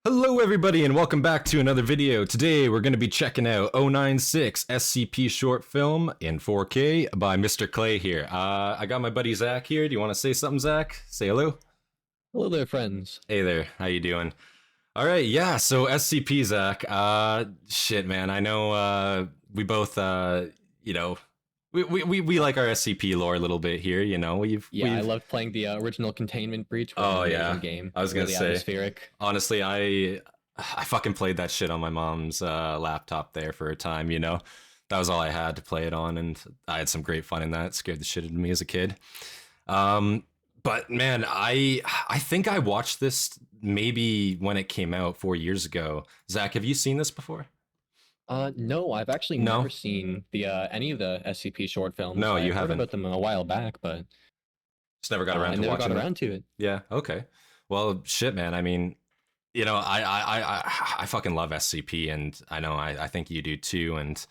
Hello everybody and welcome back to another video. Today we're going to be checking out 096 SCP Short Film in 4K by Mr. Clay here. I got my buddy Zach here. Do you want to say something, Zach? Say hello. Hello there, friends. Hey there, how you doing? All right, yeah, so SCP, Zach. Shit, man, I know we both, we like our SCP lore a little bit here, you know. I loved playing the original Containment Breach. Oh yeah, game. I was gonna really say atmospheric. Honestly, I fucking played that shit on my mom's laptop there for a time. You know, that was all I had to play it on, and I had some great fun in that. It scared the shit out of me as a kid. But man, I think I watched this maybe when it came out 4 years ago. Zach, have you seen this before? No, I've actually never seen the any of the SCP short films. No, you I haven't. heard about them a while back, but just never got around to watching. I never got around to it. Yeah. Okay. Well, shit, man. I mean, you know, I fucking love SCP, and I know I think you do too. And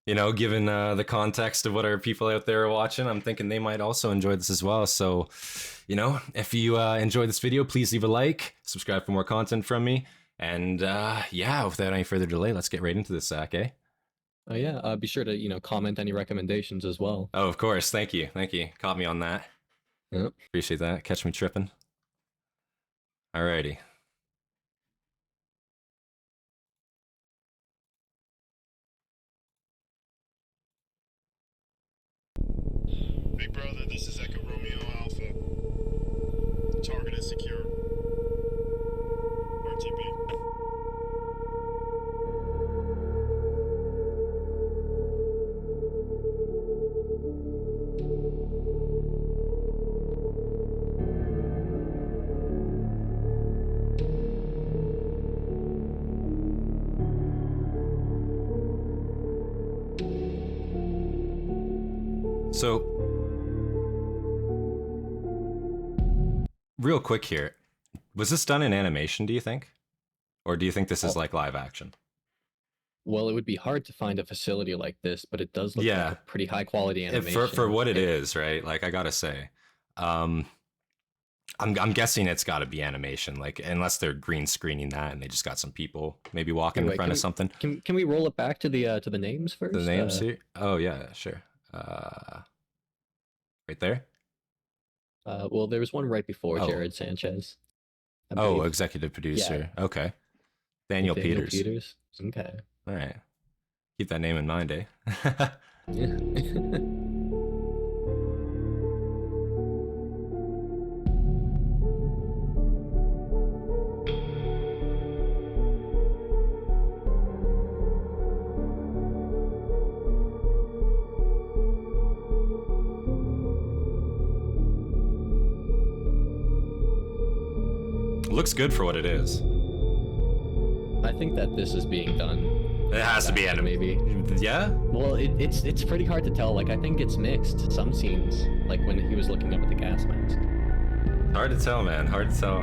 you know, given the context of what our people out there are watching, I'm thinking they might also enjoy this as well. So, you know, if you enjoyed this video, please leave a like, subscribe for more content from me. And yeah, without any further delay, let's get right into this, Zach, eh? Oh yeah, be sure to, comment any recommendations as well. Oh, of course. Thank you. Thank you. Caught me on that. Yep. Appreciate that. Catch me tripping. Alrighty. Big brother, this is Echo Romeo Alpha. Target is secure. RTB. So, real quick here, was this done in animation, do you think? Or do you think this is like live action? Well, it would be hard to find a facility like this, but it does look like a pretty high quality animation. For what it is, right? Like, I gotta say, I'm guessing it's got to be animation, like unless they're green screening that and they just got some people maybe walking in front of something. Can we roll it back to the names first? The names here? Oh yeah, sure. Right there. Well, there was one right before Jared Sanchez. Oh, executive producer. Yeah. Okay. Daniel Peters. Okay. All right. Keep that name in mind, eh? Yeah. Looks good for what it is. I think that this is being done. It has to be animated. Maybe. Yeah? Well, it's pretty hard to tell. Like, I think it's mixed. Some scenes, like when he was looking up at the gas mask. Hard to tell, man. Hard to tell.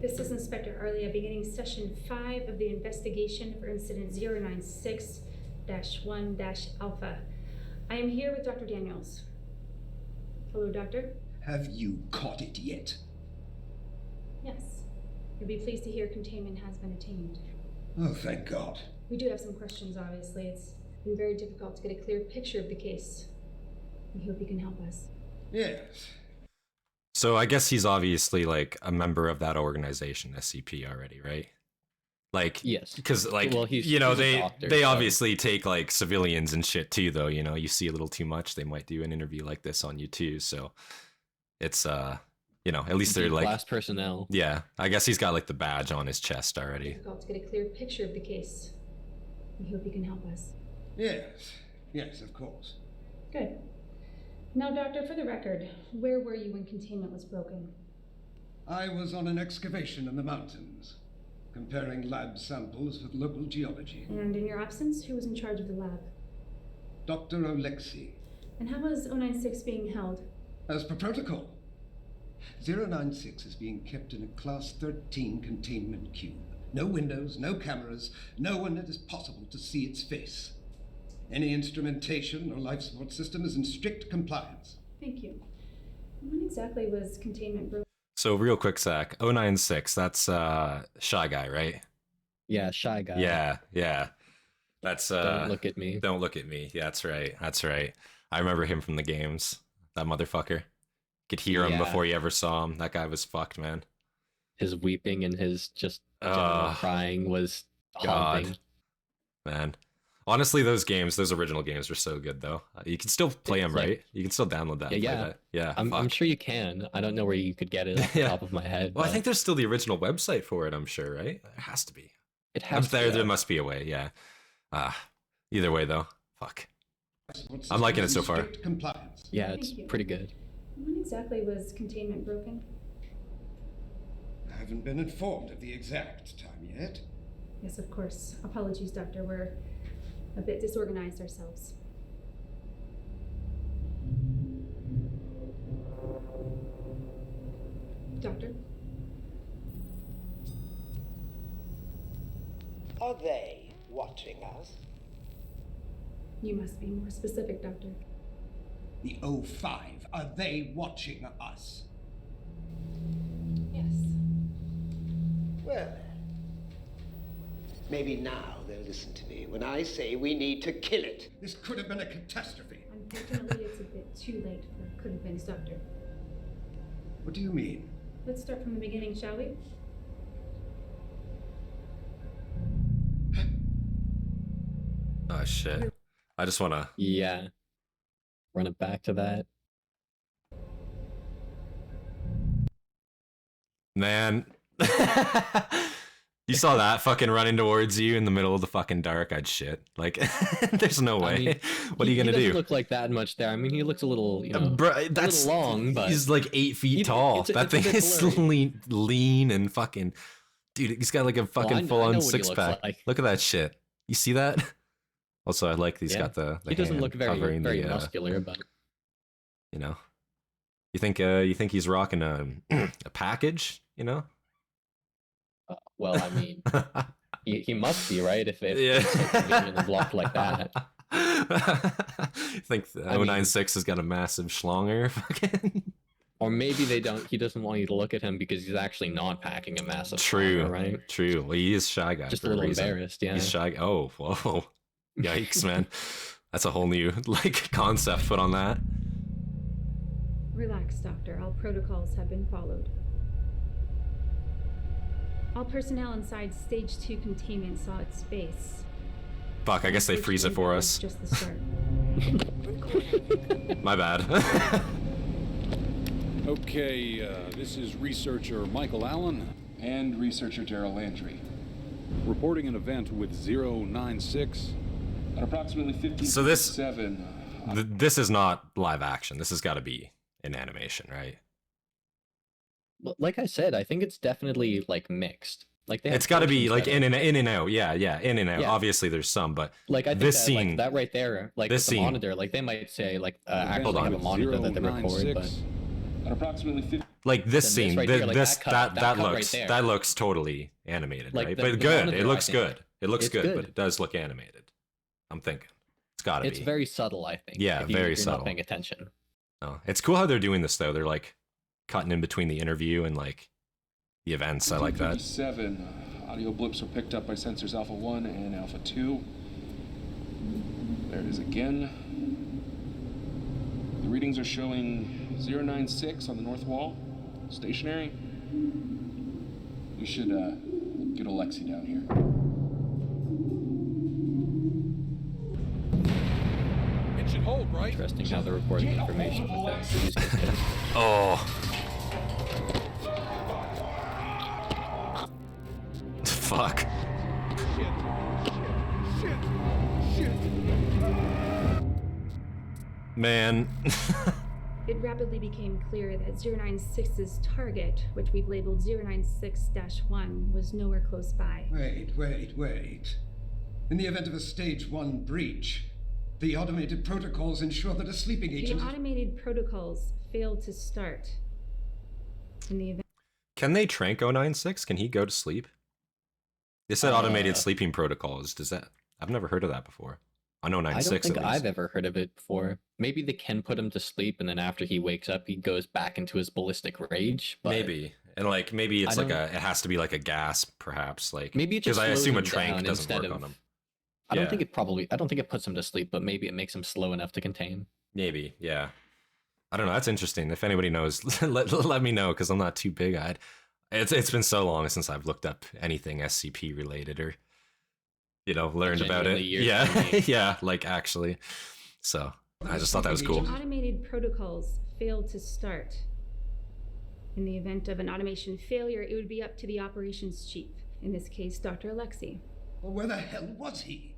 This is Inspector Arlia beginning session 5 of the investigation for incident 096-1-Alpha. I am here with Dr. Daniels. Hello, Doctor. Have you caught it yet? Yes. You'll be pleased to hear containment has been attained. Oh, thank God. We do have some questions, obviously. It's been very difficult to get a clear picture of the case. We hope you can help us. Yes. So I guess he's obviously like a member of that organization, SCP, already, right? Like, Yes. because like, Well, he's you know, a they doctor, they so- obviously take like civilians and shit too, though. You know, you see a little too much, they might do an interview like this on you too. So it's you know, at least they're like, class personnel. yeah. I guess he's got like the badge on his chest already. Difficult to get a clear picture of the case. We hope you can help us. Yes, of course. Good. Now, Doctor, for the record, where were you when containment was broken? I was on an excavation in the mountains, comparing lab samples with local geology. And in your absence, who was in charge of the lab? Dr. Oleksii. And how was 096 being held? As per protocol, 096 is being kept in a Class 13 containment cube. No windows, no cameras, no one it is possible to see its face. Any instrumentation or life support system is in strict compliance. Thank you. When exactly was containment broken? So real quick, Zach, 096, that's Shy Guy, right? Yeah, shy guy. Yeah. That's Don't look at me. Don't look at me. Yeah, that's right. I remember him from the games. That motherfucker. Could hear him Yeah. before you ever saw him. That guy was fucked, man. His weeping and his just general crying was haunting. Man. Honestly, those original games were so good, though. You can still play them, It's like- right? You can still download that. And Yeah, play that. Yeah. I'm fuck. sure you can. I don't know where you could get it off the Yeah. top of my head. Well, I but think there's still the original website for it. I'm sure, right? There has to be. it has to There be. must be a way. Yeah. Either way, though. Fuck. Support I'm liking system it so is in far. strict compliance. Yeah, Thank it's you. pretty good. When exactly was containment broken? I haven't been informed of the exact time yet. Yes, of course. Apologies, Doctor. We're a bit disorganized ourselves. Doctor? Are they watching us? You must be more specific, Doctor. The O5, are they watching us? Yes. Well, maybe now they'll listen to me when I say we need to kill it. This could have been a catastrophe. Unfortunately, it's a bit too late for could have been, Doctor. What do you mean? Let's start from the beginning, shall we? Oh, shit. I just want to... Yeah. Run it back to that. Man. You saw that fucking running towards you in the middle of the fucking dark. I'd shit. Like, there's no way. I mean, what are you going to He do? doesn't look like that much there. I mean, he looks a little, Bruh, that's little long, but he's like 8 feet tall. it's a That bit thing is blurry. lean and fucking... Dude, he's got like a I fucking know full-on what he looks six-pack. like. Look at that shit. You see that? Also, I like he's Yeah. got the he doesn't hand look very covering very the, muscular, but you know. You think he's rocking a a package, you know? well, I mean, he must be, right? If Yeah. it's so conveniently blocked like that. You think the I mean- 096 has got a massive schlonger? Fucking Or maybe he doesn't want you to look at him because he's actually not packing a massive True, armor, right? True. Well, he is Shy Guy. Just for a little reason. embarrassed, yeah. He's Shy. Oh, whoa. Yikes, man. That's a whole new like concept put on that. Relax, Doctor. All protocols have been followed. All personnel inside Stage 2 containment saw its base. Fuck, I guess they freeze it for us. Just the start. My bad. Okay, this is researcher Michael Allen And researcher Daryl Landry. reporting an event with 096. At approximately 15 So this- 7, This is not live action. This has got to be in animation, right? Well, like I said, I think it's definitely like mixed. Like they have It's got to be portions like that are- in and out. Yeah, in and out. Yeah. Obviously, there's some, but Like I think this that, scene- like, that right there, like this with the scene- monitor, like they might say like actually Hold on. have a monitor that they record, but at approximately 15. like this Then this scene, right here, like, this that cut- that cut right looks there. that looks totally animated, Like, right? the But good. monitor, It I looks think. good. It looks It's good, but good. it does look animated. I'm thinking it's got to it's be. very subtle, I think. Yeah, if you, very if you're subtle. not paying attention. Oh, it's cool how they're doing this though. They're like cutting in between the interview and like the events. I like that. 7, audio blips were picked up by sensors Alpha 1 and Alpha 2. There it is again. The readings are showing 096 on the north wall, Stationary? You should, get Alexi down here. It should hold, right? Interesting how they're reporting information without using it. Oh. Fuck. Shit. Man. It rapidly became clear that 096's target, which we've labeled 096-1, was nowhere close by. Wait. In the event of a Stage 1 breach, the automated protocols ensure that a sleeping The agent... automated protocols failed to start. In the event... Can they trank 096? Can he go to sleep? They said automated sleeping protocols. Does that... I've never heard of that before. On 096 I don't think at least. I've ever heard of it before. Maybe they can put him to sleep, and then after he wakes up, he goes back into his ballistic rage. But maybe. And like, maybe it's like it has to be like a gas, perhaps. Like, maybe it just because I assume a slows him trank down doesn't instead work of- on him. I don't think it puts him to sleep, but maybe it makes him slow enough to contain. Maybe, yeah. I don't know. That's interesting. If anybody knows, let me know, because I'm not too big-eyed. It's been so long since I've looked up anything SCP related or, learned about it. Yeah, yeah, like actually. So I just thought that was cool. The automated protocols failed to start. In the event of an automation failure, it would be up to the operations chief, in this case, Dr. Alexi. Well, where the hell was he?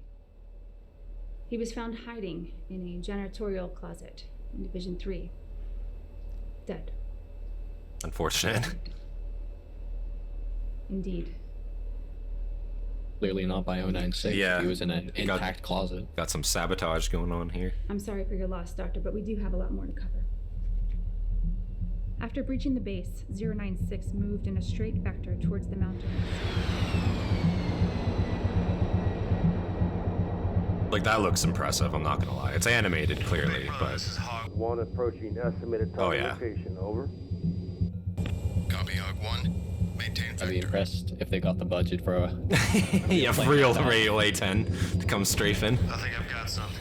He was found hiding in a janitorial closet in Division 3. Dead. Unfortunate. Indeed. Clearly not by 096. Yeah. He was in an intact closet. Got some sabotage going on here. I'm sorry for your loss, Doctor, but we do have a lot more to cover. After breaching the base, 096 moved in a straight vector towards the mountains. Like, that looks impressive, I'm not gonna lie. It's animated, clearly, but... This is Hog. One approaching estimated Oh, target yeah. location, over. Copy, Hog 1. Maintain I'd be vector. impressed if they got the budget for a... yeah, Like real that. Radio A10 to come strafing. I think I've got something.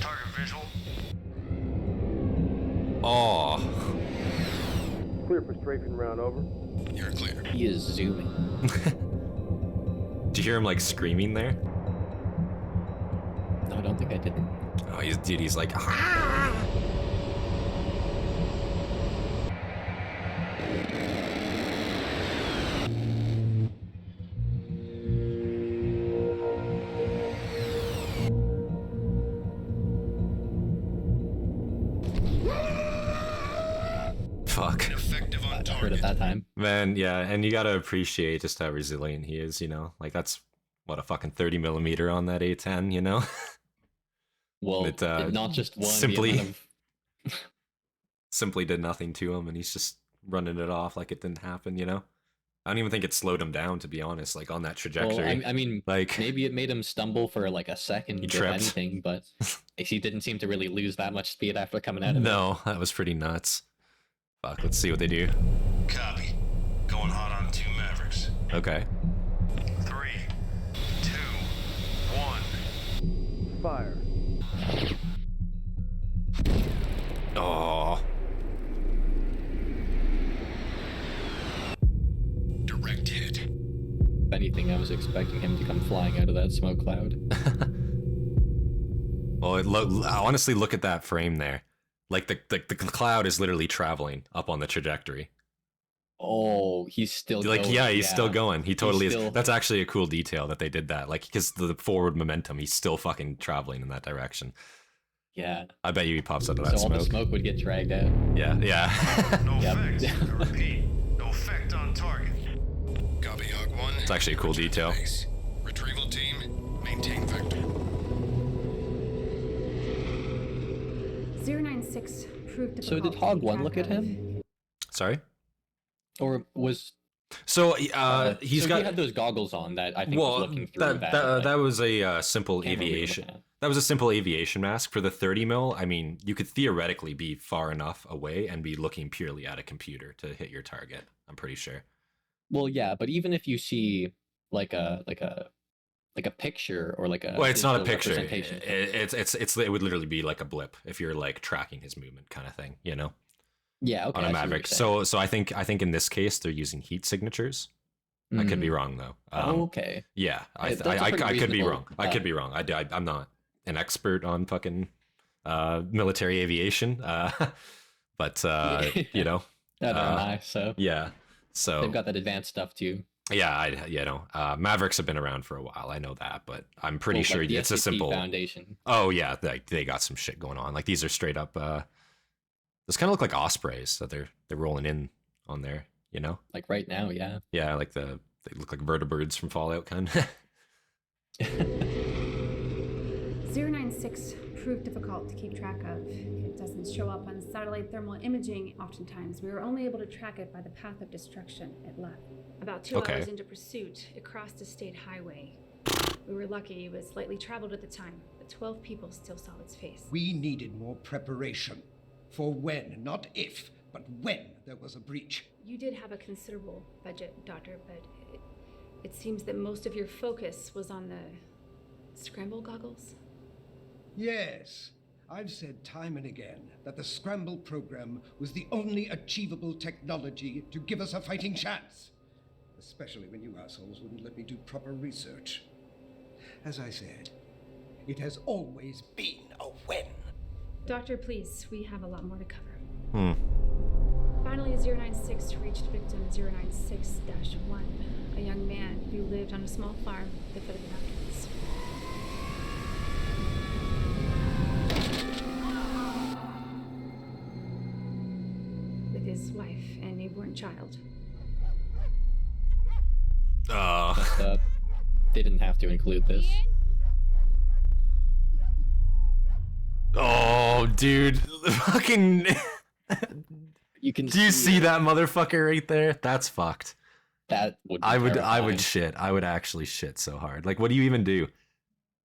Target visual. Oh. Clear for strafing round, over. You're clear. He is zooming. Did you hear him, like, screaming there? No, I don't think I did. Oh, he's like... "Ah!" Fuck. Ineffective on I heard target. it that time. Man, yeah, and you gotta appreciate just how resilient he is, Like, that's, what, a fucking 30 millimeter on that A10, Well, It, not just one. the simply- amount of- Simply did nothing to him, and he's just running it off like it didn't happen, I don't even think it slowed him down, to be honest, like, on that trajectory. Well, I mean, like, maybe it made him stumble for like a second, He if tripped. anything, but he didn't seem to really lose that much speed after coming out of it. no, that was pretty nuts. Fuck, let's see what they do. Copy. Going hot on 2 Mavericks. Okay. 3, 2, 1. Fire. Oh. Direct hit. If anything, I was expecting him to come flying out of that smoke cloud. Well, honestly, look at that frame there. Like, the cloud is literally traveling up on the trajectory. Oh, he's still Like, going. yeah, he's still going. He totally still- is. That's actually a cool detail that they did that. Like, because the forward momentum, he's still fucking traveling in that direction. Yeah. I bet you he pops out of So that all the smoke. smoke would get dragged out. Yeah, yeah. No Yep. effect. I repeat. No effect on target. Copy, Hog 1. It's actually a cool Return to detail. base. Retrieval team, maintain vector. 096 proved So difficult did Hog to 1 keep look at track of. him? Sorry? Or was... So, he's so got... he had those goggles on that I think was looking through that was a simple camera we were aviation. looking at. That was a simple aviation mask for the 30 mil. I mean, you could theoretically be far enough away and be looking purely at a computer to hit your target. I'm pretty sure. Well, yeah, but even if you see like a like a picture or like a Well, it's not a digital picture. representation? It would literally be like a blip if you're like tracking his movement kind of thing, you know, Yeah, okay. on I a see what Maverick. you're saying. So I think in this case they're using heat signatures. I could be wrong though. Okay. Yeah, That's a pretty I could be reasonable, wrong. I could be wrong. I'm not an expert on fucking military aviation, but you know, Neither am I. So yeah. So they've got that advanced stuff too. yeah, Mavericks have been around for a while. I know that, but I'm pretty sure Like the it's a SCP simple. Foundation. Oh yeah, they got some shit going on. Like these are straight up. This kind of look like ospreys that they're rolling in on there. You know? Like right now, yeah. Yeah, like they look like vertibirds from Fallout, kind of. 096 proved difficult to keep track of. It doesn't show up on satellite thermal imaging oftentimes. We were only able to track it by the path of destruction it left. About 2 Okay. hours into pursuit, it crossed a state highway. We were lucky it was lightly traveled at the time, but 12 people still saw its face. We needed more preparation. For when, not if, but when there was a breach. You did have a considerable budget, Doctor, but it seems that most of your focus was on the scramble goggles. Yes, I've said time and again that the Scramble program was the only achievable technology to give us a fighting chance. Especially when you assholes wouldn't let me do proper research. As I said, it has always been a when. Doctor, please, we have a lot more to cover. Hmm. Finally, 096 reached victim 096-1, a young man who lived on a small farm at the foot of the mountains. With his wife and newborn child. They didn't have to include this. Oh, dude, fucking. You can. Do you see that motherfucker right there? That's fucked. That would. Be I would terrifying. shit. I would actually shit so hard. Like, what do you even do?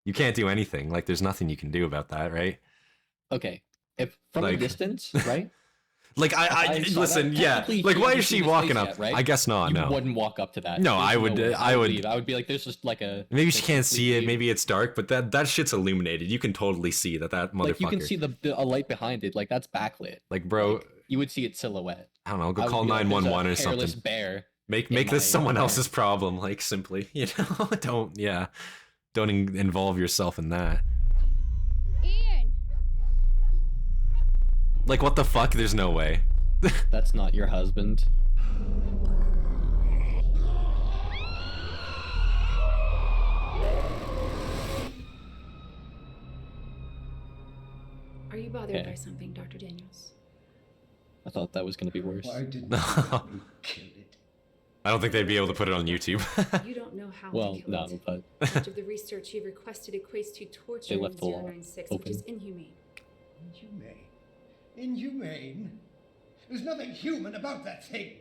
You can't do anything. Like, there's nothing you can do about that, right? Okay, if from Like- a distance, right? Like, I saw listen, that, yeah. technically Like, he why hasn't is she seen his walking face up? yet, right? I guess not. You No. wouldn't walk up to that. No, There's I would, way. I would- leave. I would be like, there's just like a. Maybe she like, can't see it. completely- Maybe it's dark, but that shit's illuminated. You can totally see that motherfucker. Like you can see a light behind it. Like that's backlit. Like, bro, Like, you would see its silhouette. I don't know. I Go would call be like, there's a 911 or hairless something. bear. Make in this my someone yard. else's problem. Like, simply, you know. Don't involve yourself in that. Ian! Like, what the fuck? There's no way. That's not your husband. Are you bothered Okay. by something, Dr. Daniels? I thought that was gonna be worse. Why didn't No. you kill it? I don't think they'd be able to put it on YouTube. You don't know how Well, to kill no, it. but Much of the research you've requested equates to torture in left the law 096, which is open. inhumane. Inhumane. Inhumane? There's nothing human about that thing.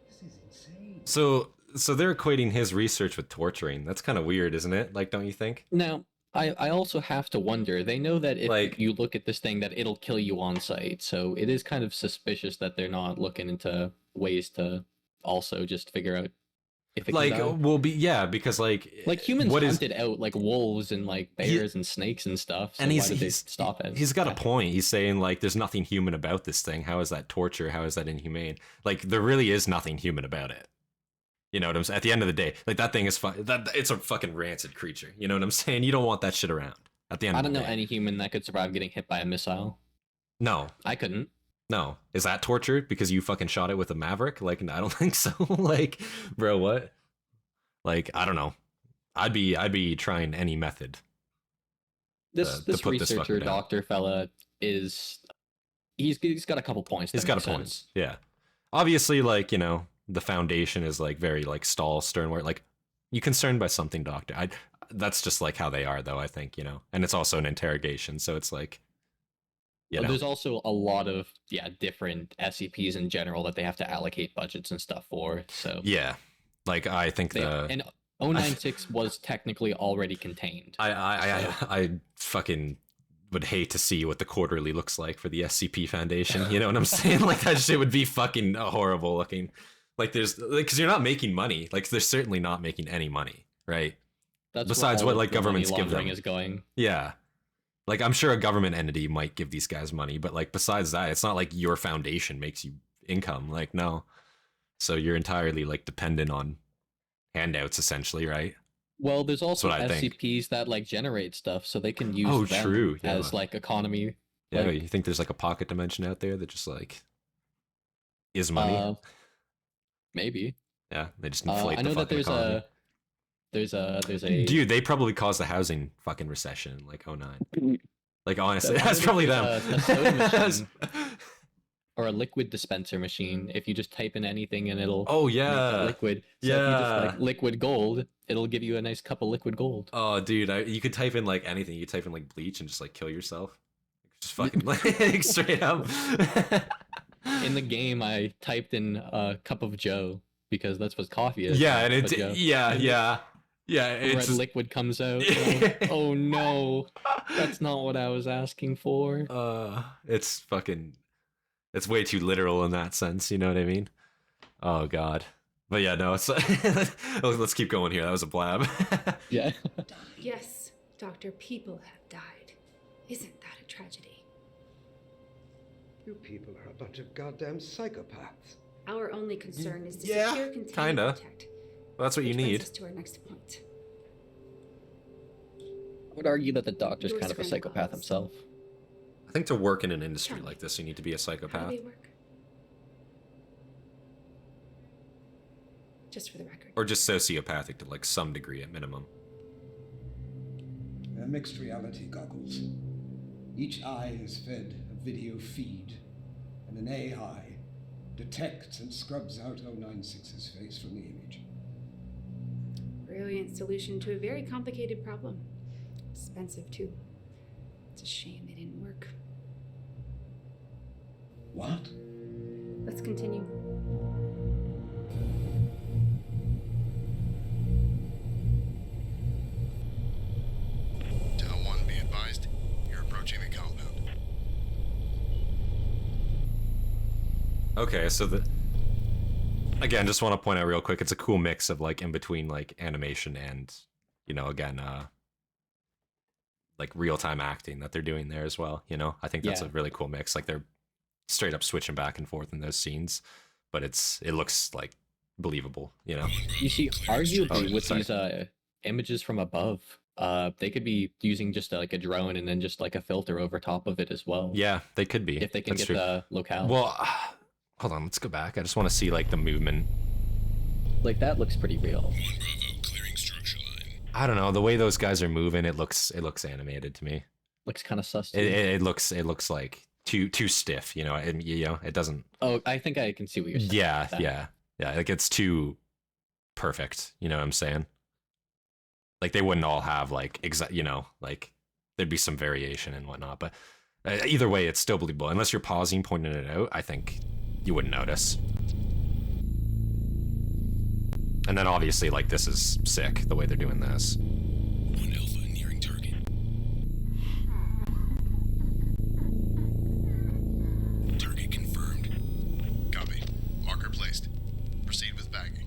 This is insane. So they're equating his research with torturing. That's kind of weird, isn't it? Like, don't you think? now I also have to wonder. They know that if Like- you look at this thing, that it'll kill you on sight. So it is kind of suspicious that they're not looking into ways to also just figure out if it Like, can die. will be because like Like humans what is hunted out like wolves and like bears and snakes and stuff. So why did they stop it? He's got a point. He's saying like there's nothing human about this thing. How is that torture? How is that inhumane? Like there really is nothing human about it. You know what I'm saying? At the end of the day, like that thing is it's a fucking rancid creature. You know what I'm saying? You don't want that shit around. At the end I of don't the know day. any human that could survive getting hit by a missile. No. I couldn't. No. Is that torture because you fucking shot it with a Maverick? Like I don't think so. Like, bro, what? Like, I don't know. I'd be trying any method. This to this put this researcher fucker down. doctor fella is he's got a couple points. He's that got make a point. sense. Yeah. Obviously, like, you know, the Foundation is like very like stern where like you concerned by something, doctor. That's just like how they are though, I think, you know. And it's also an interrogation, so it's like you know. There's also a lot of different SCPs in general that they have to allocate budgets and stuff for. So Yeah. Like I think and 096 was technically already contained. I fucking would hate to see what the quarterly looks like for the SCP Foundation. You know what I'm saying? Like that shit would be fucking horrible looking. Like there's like because you're not making money. Like they're certainly not making any money, right? That's Besides all what of like the money governments give laundering them. is going. Yeah. Like I'm sure a government entity might give these guys money, but like besides that, it's not like your foundation makes you income. Like no. So you're entirely like dependent on handouts essentially, right? Well, there's also what I think. SCPs that like generate stuff, so they can use Oh, them true. Yeah. as like economy. Yeah, Like, you think there's like a pocket dimension out there that just like is money? maybe. Yeah, they just inflate I the know that fucking there's economy. a Dude, they probably caused the housing fucking recession in like 09. Like honestly, I know that's that probably there's them. a soda machine or a liquid dispenser machine. If you just type in anything and it'll Oh make that yeah. liquid. So if you just like liquid gold, it'll give you a nice cup of liquid gold. Oh dude, you could type in like anything. You could type in like bleach and just like kill yourself. Just fucking like straight up. In the game, I typed in a cup of Joe because that's what coffee is. Yeah, and it's it's yeah. It's red just... liquid comes out. Like, oh no, that's not what I was asking for. It's fucking, it's way too literal in that sense. You know what I mean? Oh god. But yeah, no. It's let's keep going here. That was a blab. Yeah. Yes, Doctor, people have died. Isn't that a tragedy? You people are a bunch of goddamn psychopaths. Our only concern is to Yeah, secure, contain, kinda. and protect. Well, that's what you Which brings need. us to our next point. I would argue that the doctor's Your kind of a screen psychopath calls. himself. I think to work in an industry Tell me, like this, you need to be a How psychopath. do they work? Just for the record. Or just sociopathic to like some degree at minimum. They're mixed reality goggles. Each eye is fed a video feed, and an AI detects and scrubs out 096's face from the image. Brilliant solution to a very complicated problem. Expensive, too. It's a shame they didn't work. What? Let's continue. Town 1, be advised. You're approaching the compound. Okay, so again, just want to point out real quick, it's a cool mix of like in between like animation and, you know, again, like real-time acting that they're doing there as well, you know? I think that's Yeah. a really cool mix. Like they're straight up switching back and forth in those scenes, but it looks like believable, you know? You see, arguably with sorry. these images from above, they could be using just like a drone and then just like a filter over top of it as well. Yeah, they could be. If they can That's get true. the locale. Well, hold on, let's go back. I just want to see like the movement. Like that looks pretty real. 1 Bravo, clearing structure line. I don't know, the way those guys are moving, it looks animated to me. Looks kind of sus. It looks like too stiff, you know. And you know, it doesn't. Oh, I think I can see what you're saying. Yeah, with that. yeah. Like it's too perfect. You know what I'm saying? Like they wouldn't all have like you know, like there'd be some variation and whatnot. But either way, it's still believable. Unless you're pausing, pointing it out, I think you wouldn't notice. And then obviously, like this is sick the way they're doing this. 1 Alpha nearing target. Target confirmed. Copy. Marker placed. Proceed with bagging.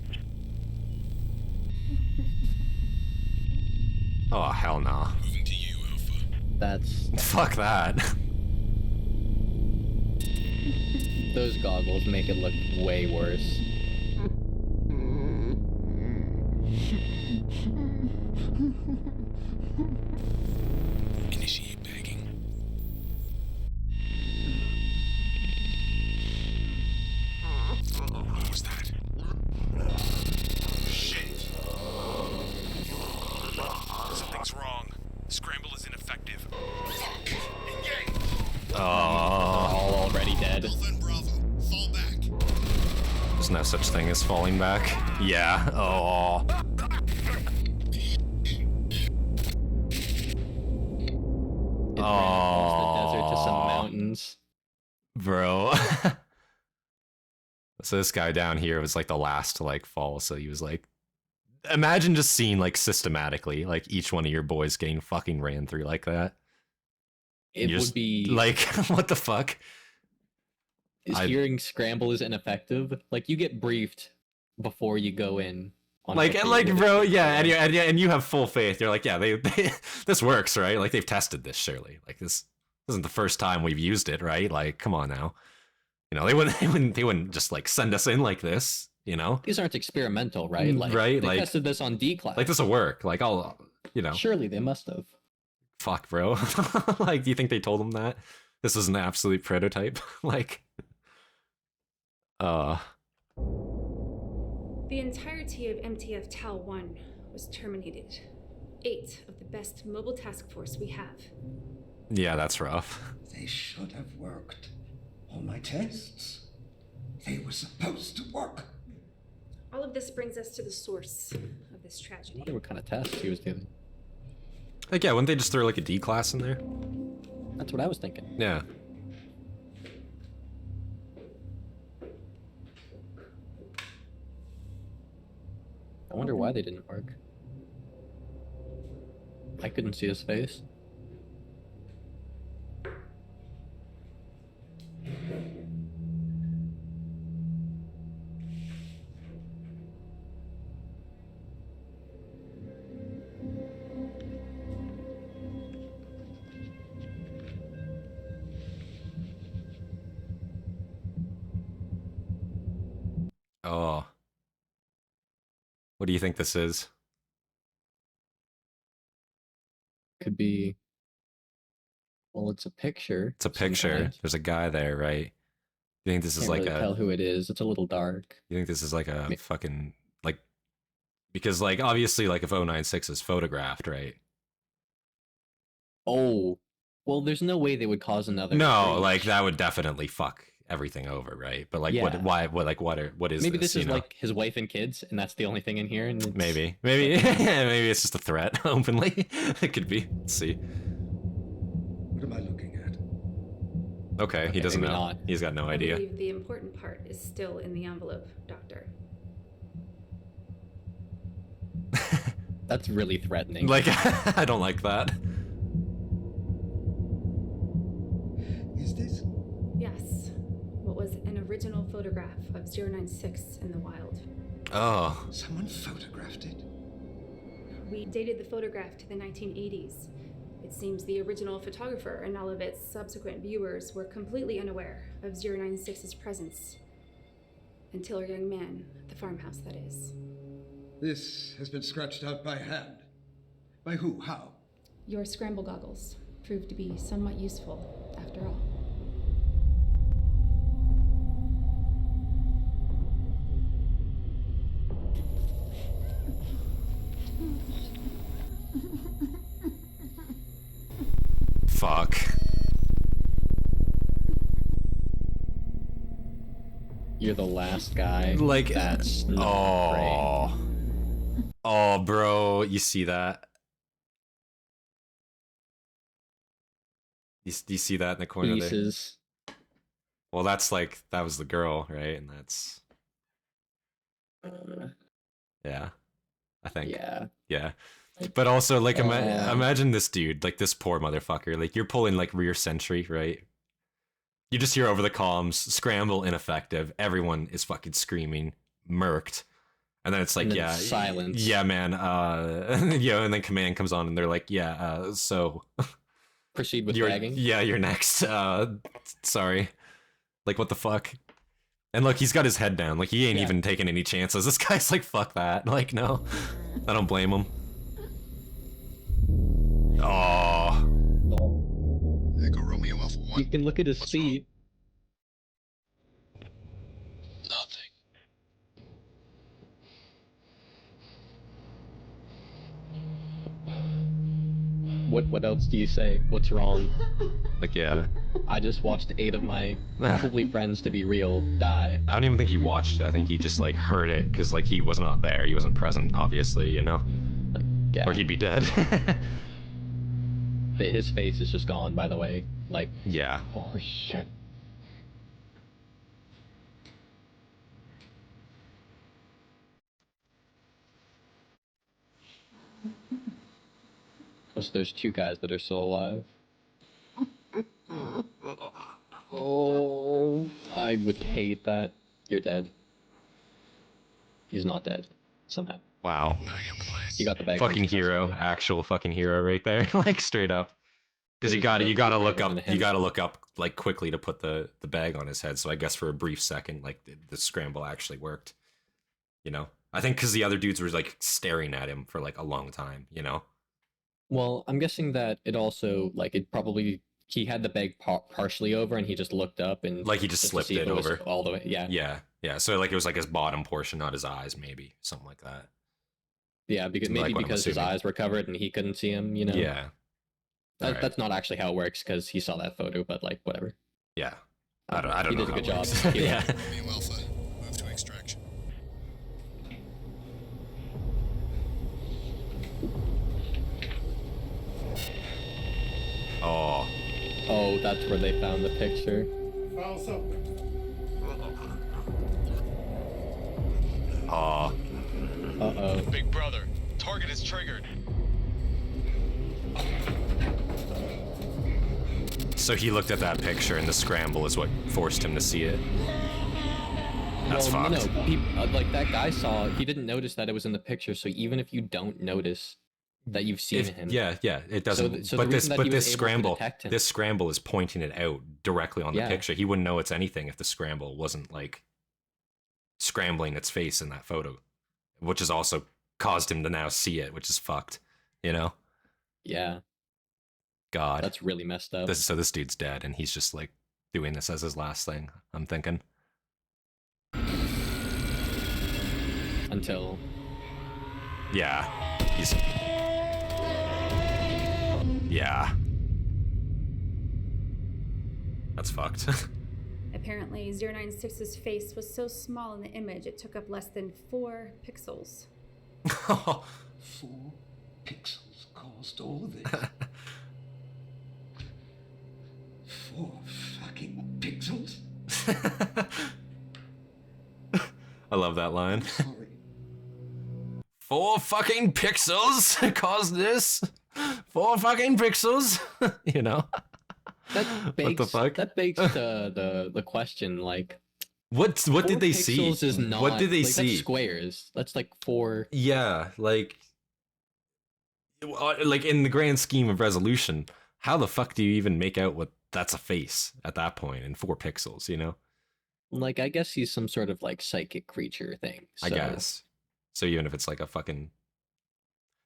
Oh hell no! Moving to you, Alpha. That's Fuck that. those goggles make it look way worse. Initiate bagging. What was that? Shit. Something's wrong. Scramble is ineffective. Fuck. Engage. Oh, All already dead. Alpha and Bravo, fall back. there's no such thing as falling back. Yeah. Oh. It ran across the desert to some mountains. Bro. So this guy down here was like the last to like fall, so he was like, imagine just seeing like systematically like each one of your boys getting fucking ran through like that. It You're would just be like, what the fuck? is hearing scramble is ineffective. Like you get briefed before you go in on Like, what and they like, would bro, achieve. yeah, and you have full faith. You're like, yeah, they this works, right? Like, they've tested this, surely. Like, this isn't the first time we've used it, right? Like, come on now. You know, they wouldn't just like send us in like this, you know? These aren't experimental, right? Like, Right, they like- tested this on D class. Like, this will work. Like, I'll, you know, Surely they must have. fuck, bro. Like, do you think they told them that this is an absolute prototype? Like, The entirety of MTF Tal 1 was terminated. 8 of the best mobile task force we have. yeah, that's rough. They should have worked. All my tests. They were supposed to work. All of this brings us to the source of this I tragedy. wonder what kind of test he was doing. Like, yeah, wouldn't they just throw like a D class in there? That's what I was thinking. Yeah. I wonder why they didn't work. I couldn't see his face. Oh. What do you think this is? Could be. Well, it's a picture. It's a of some picture. kind. There's a guy there, right? You think this is Can't like really a tell who it is. It's a little dark. You think this is like a May- fucking like because like obviously like if 096 is photographed, right? Oh, well, there's no way they would cause another. No, breach. like that would definitely fuck everything over, right? But like Yeah. what is Maybe this, this is you know? like his wife and kids, and that's the only thing in here. And it's... maybe maybe it's just a threat openly. It could be. Let's see. What am I looking at? Okay, he doesn't maybe know. not. He's got no I idea. believe the important part is still in the envelope, Doctor. That's really threatening. Like I don't like that. Is this? Yes. What was an original photograph of 096 in the wild. Oh, Someone photographed it? We dated the photograph to the 1980s. It seems the original photographer and all of its subsequent viewers were completely unaware of 096's presence. Until a young man at the farmhouse, that is. This has been scratched out by hand. By who? How? Your scramble goggles proved to be somewhat useful, after all. fuck. You're the last guy. Like, that's not great. Oh, bro, you see that? Do you see that in the corner there? Pieces. Well, that's like, that was the girl, right? And that's, yeah, I think. Yeah. But also, like, imagine this dude, like, this poor motherfucker. Like, you're pulling, like, rear sentry, right? You just hear over the comms, scramble ineffective. Everyone is fucking screaming, murked. And then it's like, And then yeah, silence. Yeah, man. You know, and then command comes on, and they're like, yeah, so Proceed with you're, dragging. yeah, you're next. Sorry. Like, what the fuck? And look, he's got his head down. Like, he ain't even taking any chances. This guy's like, fuck that. Like, no, I don't blame him. Oh. Echo Romeo Alpha 1. You can look at his feet. Nothing. What else do you say? What's wrong? Like, yeah. I just watched 8 of my probably friends to be real die. I don't even think he watched it. I think he just, like, heard it, because, like, he was not there. He wasn't present, obviously, you know? Yeah. Or he'd be dead. His face is just gone, by the way. Like, yeah. holy shit. So there's 2 guys that are still alive. Oh, I would hate that. You're dead. He's not dead. Somehow. Wow. He got the bag. Fucking hero, actual fucking hero right there, like straight up. Because you gotta look up like quickly to put the bag on his head. So I guess for a brief second, like the scramble actually worked. You know, I think because the other dudes were like staring at him for like a long time. You know. Well, I'm guessing that it also like it probably he had the bag partially over and he just looked up and like he just slipped it over all the way. Yeah. Yeah. So like it was like his bottom portion, not his eyes, maybe something like that. Yeah, because maybe like because his eyes were covered and he couldn't see him. You know. Yeah. That's not actually how it works because he saw that photo, but like whatever. Yeah. I don't he know. He did a good job. Yeah. Romeo Alpha, move to extraction. Oh. Oh, that's where they found the picture. Files open. Oh. Uh-oh. Big brother, target is triggered. So he looked at that picture and the scramble is what forced him to see it. That's well, fucked. No, he, like that guy saw, he didn't notice that it was in the picture. So even if you don't notice that you've seen him, yeah, it doesn't. So but this scramble is pointing it out directly on the picture. He wouldn't know it's anything if the scramble wasn't like scrambling its face in that photo, which has also caused him to now see it, which is fucked. You know? Yeah. God, that's really messed up. So this dude's dead, and he's just like doing this as his last thing. I'm thinking. Until. Yeah, he's. Yeah. That's fucked. Apparently, 096's face was so small in the image it took up less than 4 pixels. 4 pixels caused all this. 4 fucking pixels? I love that line. Sorry. 4 fucking pixels caused this. 4 fucking pixels. You know? That begs, what the fuck? That begs the question, like, what did they see? Is not, what did they like, see? That's squares. That's like 4. Yeah, like in the grand scheme of resolution, how the fuck do you even make out what that's a face at that point in 4 pixels? You know? Like, I guess he's some sort of like psychic creature thing. So. I guess. So even if it's like a fucking,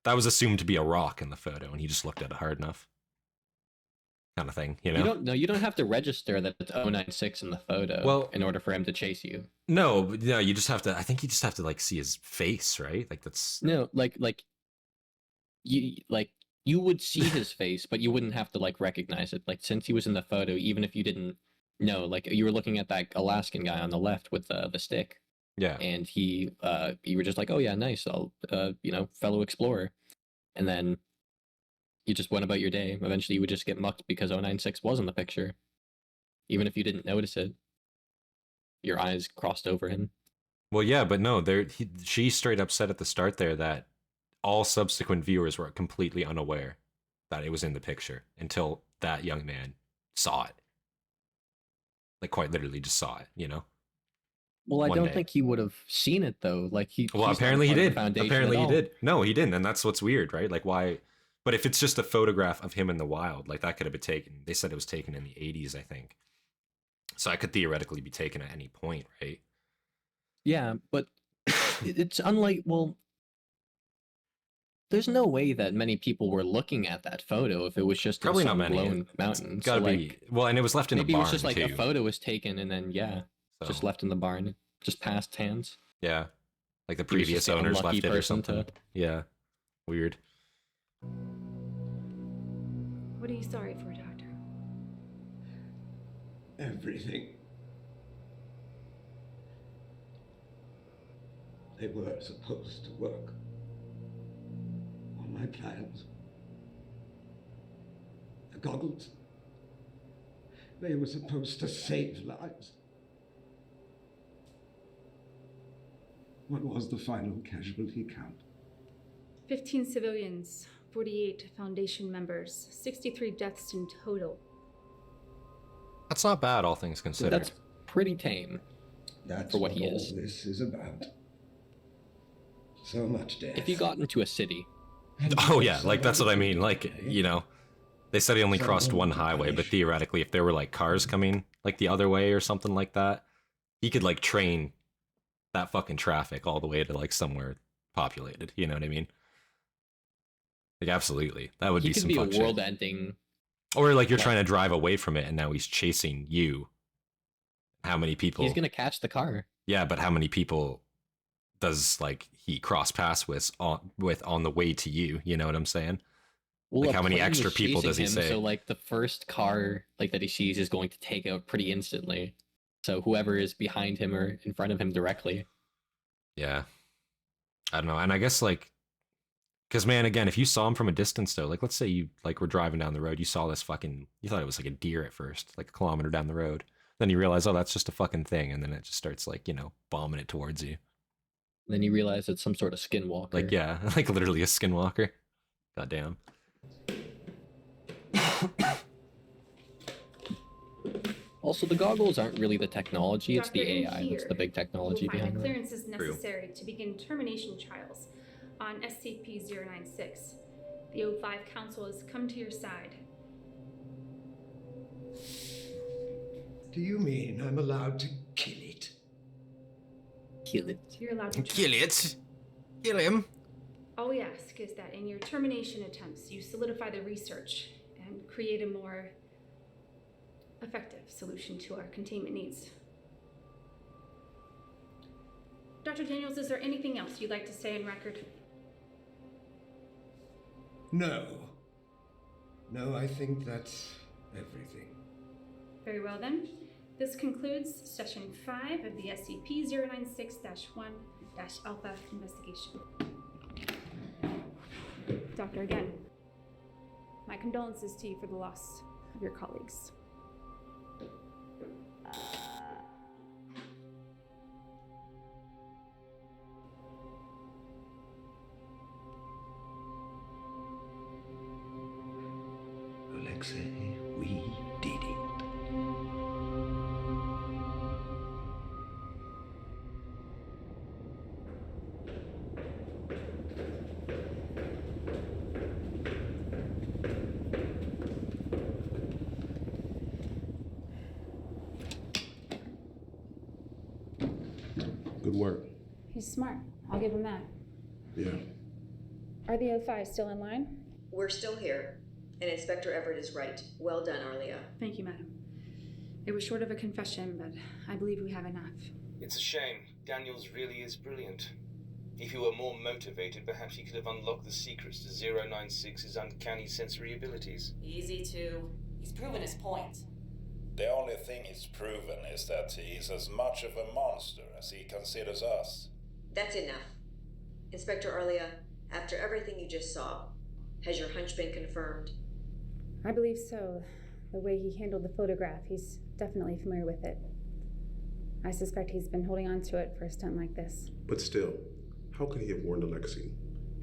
that was assumed to be a rock in the photo, and he just looked at it hard enough. Kind of thing, you know? You don't have to register that it's 096 in the photo in order for him to chase you. No, you just have to, I think you just have to like see his face, right? Like that's no, you would see his face, but you wouldn't have to like recognize it. Like since he was in the photo, even if you didn't know, like you were looking at that Alaskan guy on the left with the stick. Yeah. And you were just like, oh yeah, nice, I'll fellow explorer. And then you just went about your day. Eventually you would just get mucked because 096 was in the picture. Even if you didn't notice it. Your eyes crossed over him. Well, yeah, but no, she straight up said at the start there that all subsequent viewers were completely unaware that it was in the picture until that young man saw it. Like quite literally just saw it, you know? Well, I don't think he would have seen it though. Like Well, apparently he did. Apparently he did. No, he didn't, and that's what's weird, right? Like why? But if it's just a photograph of him in the wild, like that could have been taken. They said it was taken in the 80s, I think. So it could theoretically be taken at any point, right? Yeah, but it's unlike, well, there's no way that many people were looking at that photo if it was just probably in not some many. lone mountain. It's gotta be well, and it was left in a barn. Maybe it was just like too. a photo was taken and then just left in the barn, just passed hands. Yeah, like the previous owners left it or something. Yeah, weird. What are you sorry for, Doctor? Everything. They were supposed to work. All my plans. The goggles. They were supposed to save lives. What was the final casualty count? 15 civilians, 48 Foundation members, 63 deaths in total. That's not bad, all things considered. That's pretty tame. That's for what he all is. This is about. So much death. If he got into a city, Oh yeah, like that's what I mean. Like, you know, they said he only crossed one highway, but theoretically, if there were like cars coming like the other way or something like that, he could like train that fucking traffic all the way to like somewhere populated. You know what I mean? Like, absolutely, that would he be could some be a fuck shit. world-ending. Or like you're Yeah. trying to drive away from it, and now he's chasing you. How many people? He's gonna catch the car. Yeah, but how many people does like he cross paths with on the way to you? You know what I'm saying? Well, Like, a how many plane extra is people does he chasing him, say? So like the first car like that he sees is going to take out pretty instantly. So whoever is behind him or in front of him directly. Yeah, I don't know. And I guess like, because man, again, if you saw him from a distance though, like let's say you like were driving down the road, you saw this fucking, you thought it was like a deer at first, like a kilometer down the road. Then you realize, oh, that's just a fucking thing, and then it just starts like, you know, bombing it towards you. Then you realize it's some sort of skinwalker. Like, yeah, like literally a skinwalker. Goddamn. Also, the goggles aren't really the technology; it's the Dr. in AI here, that's the big technology you will find behind the it. clearances necessary to begin termination trials on SCP-096. The O5 Council has come to your side. Do you mean I'm allowed to kill it? Kill it. You're allowed to Kill it. Kill him. All we ask is that in your termination attempts, you solidify the research and create a more effective solution to our containment needs. Dr. Daniels, is there anything else you'd like to say in record? No. No, I think that's everything. Very well then. This concludes session 5 of the SCP-096-1-Alpha investigation. Doctor, again, my condolences to you for the loss of your colleagues. Alexei, we did it. Good work. He's smart. I'll give him that. Yeah. Are the O5 still in line? We're still here, and Inspector Everett is right. Well done, Arlia. Thank you, madam. It was short of a confession, but I believe we have enough. It's a shame. Daniels really is brilliant. If he were more motivated, perhaps he could have unlocked the secrets to 096's uncanny sensory abilities. Easy to. He's proven his point. The only thing he's proven is that he is as much of a monster as he considers us. That's enough. Inspector Arlia, after everything you just saw, has your hunch been confirmed? I believe so. The way he handled the photograph, he's definitely familiar with it. I suspect he's been holding on to it for a stunt like this. But still, how could he have warned Alexei?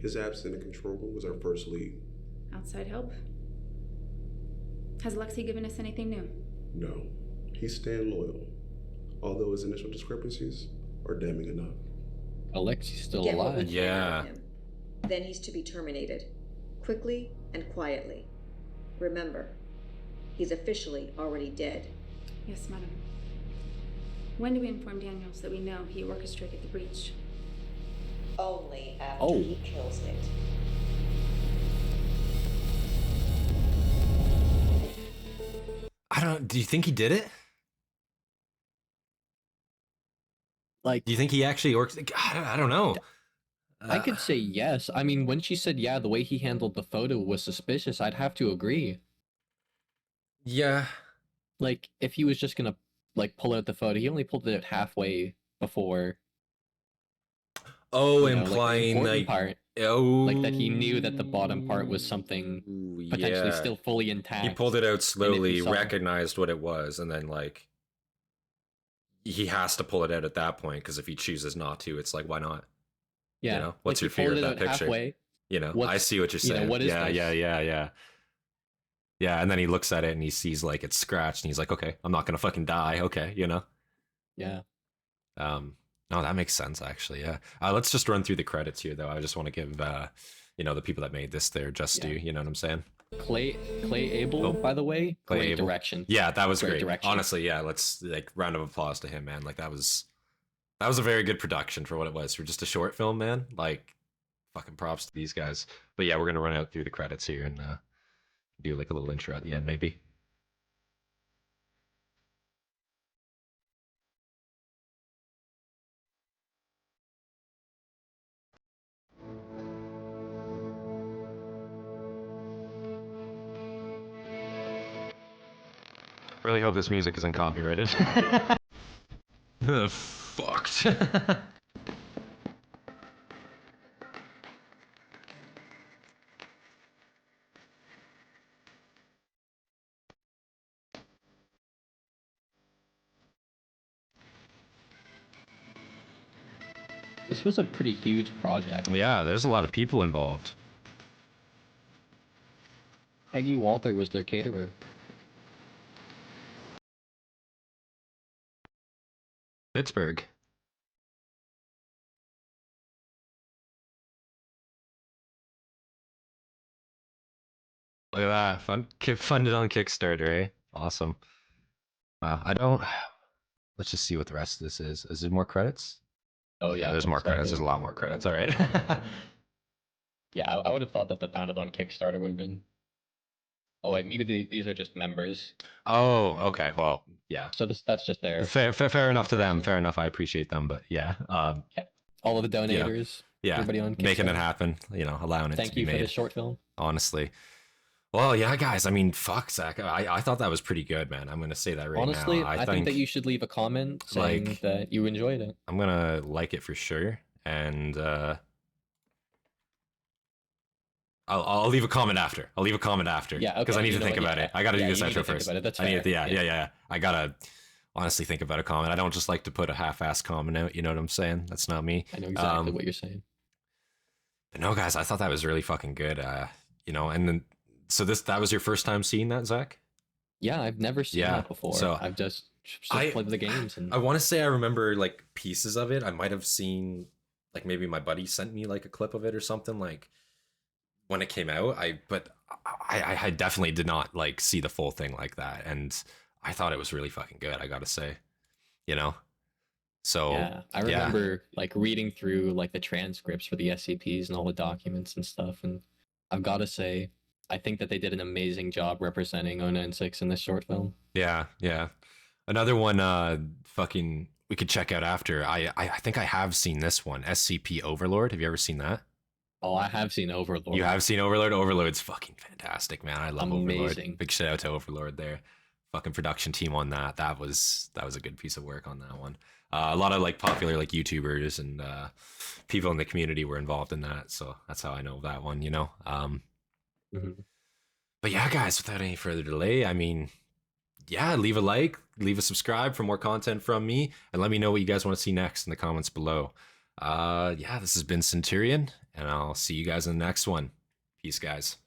His absence in the control room was our first lead. Outside help? Has Alexei given us anything new? No, he's staying loyal. Although his initial discrepancies are damning enough. Alexei's still Get what we alive. can out of him. Then he's to be terminated. Quickly and quietly. Remember, he's officially already dead. Yes, madam. When do we inform Daniels that we know he orchestrated the breach? Only after he kills it. I don't. Do you think he did it? Like, do you think he actually works? I don't know. I could say yes. I mean, when she said yeah, the way he handled the photo was suspicious, I'd have to agree. Yeah. Like, if he was just gonna, like, pull out the photo, he only pulled it out halfway before. Oh, you know, implying like, like, part, oh, like that he knew that the bottom part was something potentially yeah. still fully intact. He pulled it out slowly, saw- recognized what it was, and then like he has to pull it out at that point because if he chooses not to, it's like, why not? Yeah. You know, what's like, your he fear of pulled it that out picture? halfway. You know, What's- I see what you're you know, saying. what is yeah, this? yeah. And then he looks at it and he sees like it's scratched, and he's like, okay, I'm not gonna fucking die. Okay, you know. Yeah. No, that makes sense actually. Yeah. Let's just run through the credits here though. I just want to give the people that made this their just due. You know what I'm saying? Clay Abel, by the way, Clay great Abel. direction. Yeah, that was great. Direction. Honestly, yeah. Let's round of applause to him, man. Like that was a very good production for what it was for just a short film, man. Like fucking props to these guys. But yeah, we're gonna run out through the credits here and do like a little intro at the end, maybe. Really hope this music isn't copyrighted. Fucked. This was a pretty huge project. Yeah, there's a lot of people involved. Peggy Walter was their caterer. Pittsburgh. Look at that. Funded on Kickstarter, eh? Awesome. Wow. Let's just see what the rest of this is. Is there more credits? Oh yeah, there's more credits. There's a lot more credits. All right. Yeah, I would have thought that the Founded on Kickstarter would have been. Oh wait, maybe these are just members. Oh, okay. Well, yeah. So that's just their Fair enough to them. Fair enough. I appreciate them, but yeah. All of the donators. Yeah. Everybody on Kickstarter. Making it happen. Allowing it Thank to be you made. for this short film. Honestly. Well, yeah, guys. I mean, fuck, Zach. I thought that was pretty good, man. I'm gonna say that right Honestly, now. I think that you should leave a comment saying that you enjoyed it. I'm gonna like it for sure, and I'll leave a comment after. I'll leave a comment after. Yeah, okay. Because I need to think about it. I gotta do this intro first. That's I need fair. yeah. I gotta honestly think about a comment. I don't just like to put a half-ass comment out. You know what I'm saying? That's not me. I know exactly what you're saying. But no, guys, I thought that was really fucking good. And then so that was your first time seeing that, Zach? Yeah, I've never seen that before. So I've just played the games. And I want to say I remember like pieces of it. I might have seen like maybe my buddy sent me like a clip of it or something like when it came out. I definitely did not like see the full thing like that, and I thought it was really fucking good. I gotta say, So yeah, I remember like reading through like the transcripts for the SCPs and all the documents and stuff, and I've got to say, I think that they did an amazing job representing 096 in this short film. Yeah. Another one, we could check out after. I think I have seen this one, SCP Overlord. Have you ever seen that? Oh, I have seen Overlord. You have seen Overlord? Overlord's fucking fantastic, man. I love Amazing. Overlord. Big shout out to Overlord there. Fucking production team on that. That was a good piece of work on that one. A lot of like popular like YouTubers and people in the community were involved in that, so that's how I know that one. But yeah, guys, without any further delay, I mean, yeah, leave a like, leave a subscribe for more content from me, and let me know what you guys want to see next in the comments below. Yeah, this has been Centurion, and I'll see you guys in the next one. Peace, guys.